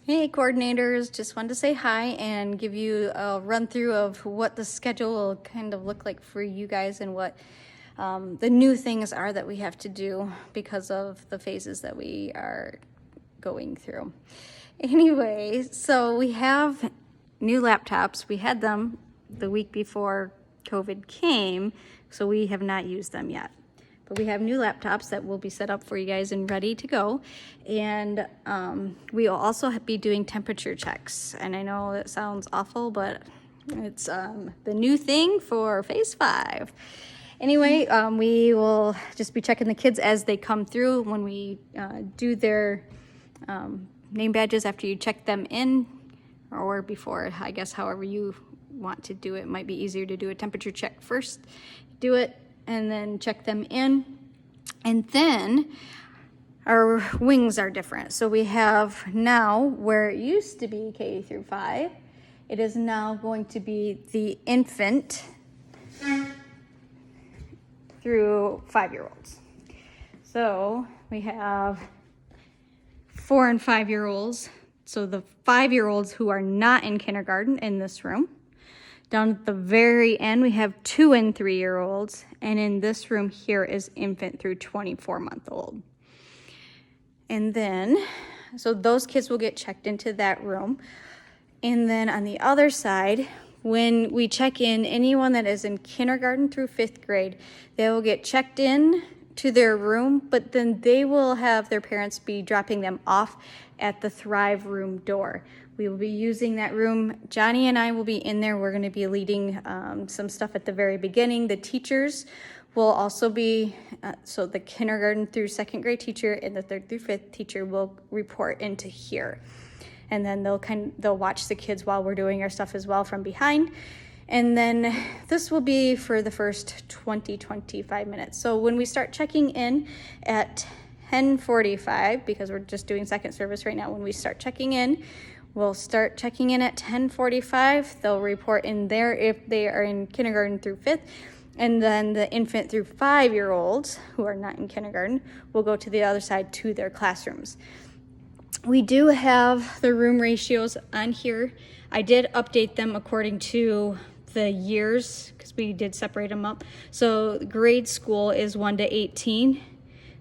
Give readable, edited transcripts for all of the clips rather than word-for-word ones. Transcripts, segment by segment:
Hey coordinators, just wanted to say hi and give you a run through of what the schedule will kind of look like for you guys and what the new things are that we have to do because of the phases that we are going through. Anyway, so we have new laptops. We had them the week before COVID came, so we have not used them yet. But we have new laptops that will be set up for you guys and ready to go. And we will also be doing temperature checks. And I know it sounds awful, but it's the new thing for phase 5. Anyway, we will just be checking the kids as they come through when we do their name badges after you check them in, or before, I guess, however you want to do it. It might be easier to do a temperature check first, do it, and then check them in. And then our wings are different. So we have now, where it used to be K through 5, it is now going to be the infant through 5-year-olds. So we have 4 and 5-year-olds. So the 5-year-olds who are not in kindergarten in this room. Down at the very end, we have 2 and 3-year-olds. And in this room here is infant through 24-month-old. And then, so those kids will get checked into that room. And then on the other side, when we check in anyone that is in kindergarten through 5th grade, they will get checked in to their room, but then they will have their parents be dropping them off at the Thrive room door. We will be using that room. Johnny and I will be in there. We're going to be leading some stuff at the very beginning. The teachers will also be, so the kindergarten through 2nd grade teacher and the 3rd through 5th teacher will report into here. And then they'll watch the kids while we're doing our stuff as well from behind. And then this will be for the first 20-25 minutes. So when we start checking in at 10:45, because we're just doing second service right now, when we start checking in, we'll start checking in at 10:45. They'll report in there if they are in kindergarten through 5th. And then the infant through 5-year-olds who are not in kindergarten will go to the other side to their classrooms. We do have the room ratios on here. I did update them according to the years because we did separate them up. So grade school is 1 to 18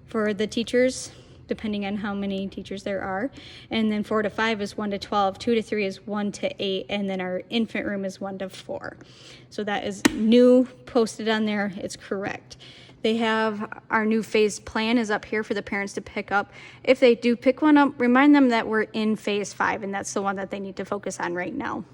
for the teachers, depending on how many teachers there are. And then 4 to 5 is 1 to 12, 2 to 3 is 1 to 8, and then our infant room is 1 to 4. So that is new, posted on there, it's correct. They have our new phase plan is up here for the parents to pick up. If they do pick one up, remind them that we're in phase 5, and that's the one that they need to focus on right now.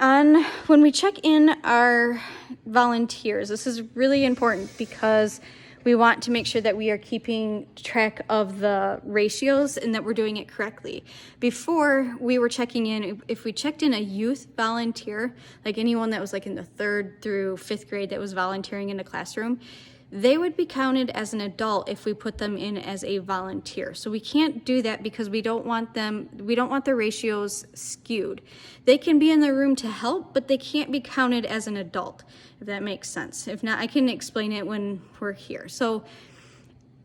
And when we check in our volunteers, this is really important because we want to make sure that we are keeping track of the ratios and that we're doing it correctly. Before we were checking in, if we checked in a youth volunteer, like anyone that was like in the 3rd through 5th grade that was volunteering in a classroom, they would be counted as an adult if we put them in as a volunteer. So we can't do that because we don't want the ratios skewed. They can be in the room to help, but they can't be counted as an adult, if that makes sense. If not, I can explain it when we're here. So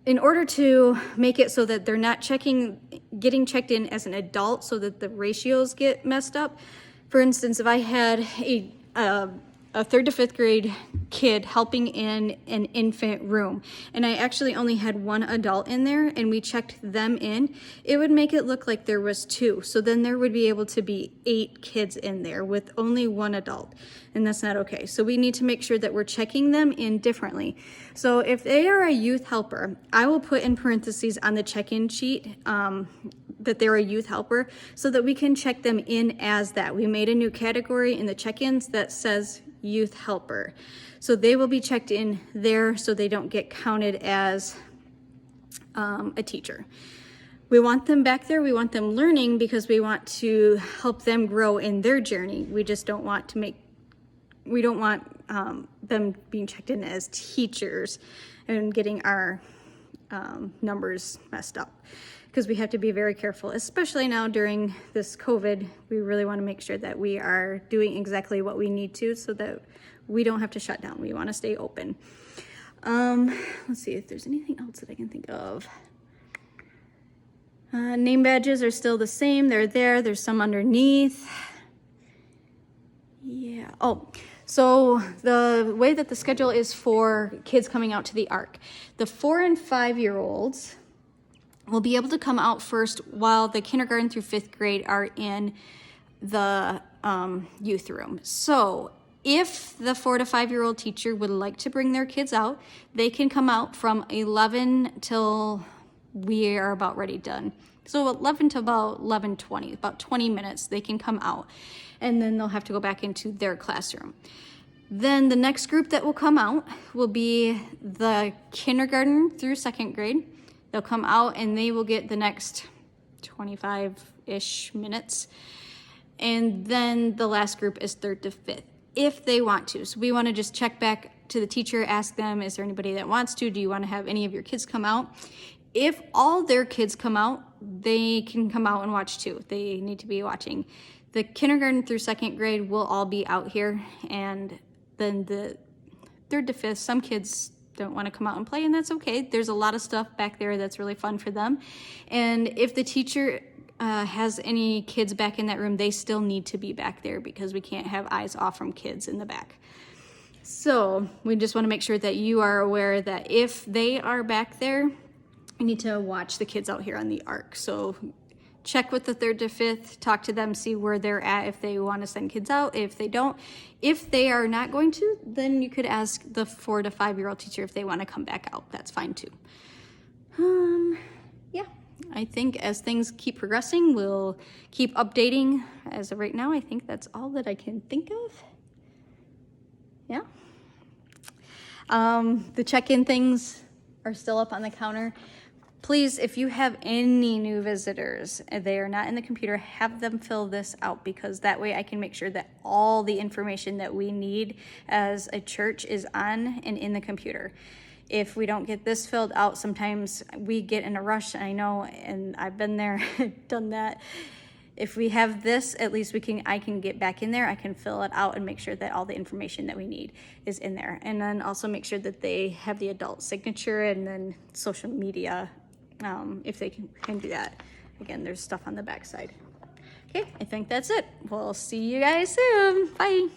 in order to make it so that they're not getting checked in as an adult so that the ratios get messed up, for instance, if I had a 3rd to 5th grade kid helping in an infant room, and I actually only had 1 adult in there, and we checked them in, it would make it look like there was 2. So then there would be able to be 8 kids in there with only 1 adult, and that's not okay. So we need to make sure that we're checking them in differently. So if they are a youth helper, I will put in parentheses on the check-in sheet that they're a youth helper so that we can check them in as that. We made a new category in the check-ins that says youth helper. So they will be checked in there so they don't get counted as a teacher. We want them back there. We want them learning because we want to help them grow in their journey. We just don't want them being checked in as teachers and getting our numbers messed up, because we have to be very careful, especially now during this COVID. We really want to make sure that we are doing exactly what we need to so that we don't have to shut down. We want to stay open. Let's see if there's anything else that I can think of. Name badges are still the same. They're there. There's some underneath. Yeah. Oh, so the way that the schedule is for kids coming out to the Ark, the 4 and 5 year olds will be able to come out first while the kindergarten through 5th grade are in the youth room. So if the 4 to 5 year old teacher would like to bring their kids out, they can come out from 11 till we are about ready done. So 11 to about 11:20, about 20 minutes, they can come out, and then they'll have to go back into their classroom. Then the next group that will come out will be the kindergarten through 2nd grade. They'll come out and they will get the next 25-ish minutes. And then the last group is 3rd to 5th, if they want to. So we want to just check back to the teacher, ask them, is there anybody that wants to? Do you want to have any of your kids come out? If all their kids come out, they can come out and watch too. They need to be watching. The kindergarten through 2nd grade will all be out here, and then the 3rd to 5th, some kids don't want to come out and play, and that's okay. There's a lot of stuff back there that's really fun for them. And if the teacher has any kids back in that room, they still need to be back there because we can't have eyes off from kids in the back. So we just want to make sure that you are aware that if they are back there, you need to watch the kids out here on the Ark. So check with the 3rd to 5th, talk to them, see where they're at, if they want to send kids out, if they don't. If they are not going to, then you could ask the 4 to 5 year old teacher if they want to come back out. That's fine too. Yeah, I think as things keep progressing, we'll keep updating. As of right now, I think that's all that I can think of. Yeah. The check-in things are still up on the counter. Please, if you have any new visitors, they are not in the computer, have them fill this out, because that way I can make sure that all the information that we need as a church is on and in the computer. If we don't get this filled out, sometimes we get in a rush, I know, and I've been there, done that. If we have this, at least I can get back in there, I can fill it out and make sure that all the information that we need is in there. And then also make sure that they have the adult signature and then social media, if they can do that. Again, there's stuff on the back side. Okay, I think that's it. We'll see you guys soon. Bye.